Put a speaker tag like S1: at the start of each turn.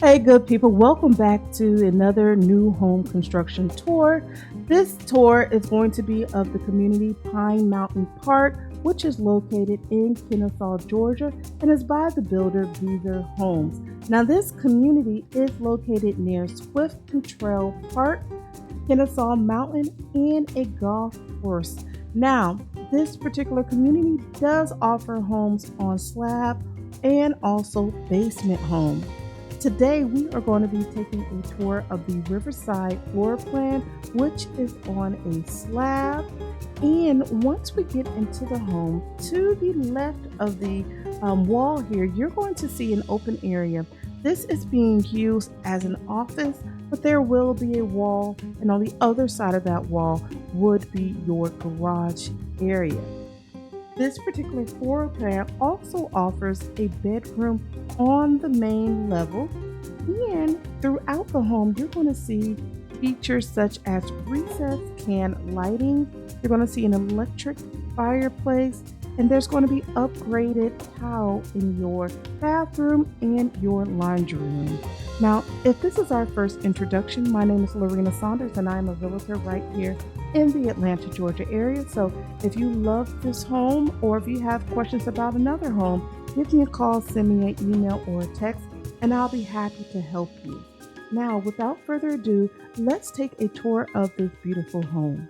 S1: Hey, good people, welcome back to another new home construction tour. This tour is going to be of the community Pine Mountain Park, which is located in Kennesaw, Georgia, and is by the builder Beazer Homes. Now, this community is located near Swift Trail Park, Kennesaw Mountain, and a golf course. Now, this particular community does offer homes on slab and also basement homes. Today, we are going to be taking a tour of the Riverside Floor Plan, which is on a slab. And once we get into the home, to the left of the wall here, you're going to see an open area. This is being used as an office, but there will be a wall, and on the other side of that wall would be your garage area. This particular floor plan also offers a bedroom on the main level, and throughout the home, you're going to see features such as recessed can lighting. You're going to see an electric fireplace, and there's going to be upgraded towel in your bathroom and your laundry room. Now, if this is our first introduction, my name is Lorena Saunders, and I'm a realtor right here in the Atlanta, Georgia area. So if you love this home, or if you have questions about another home, give me a call, send me an email or a text, and I'll be happy to help you. Now, without further ado, let's take a tour of this beautiful home.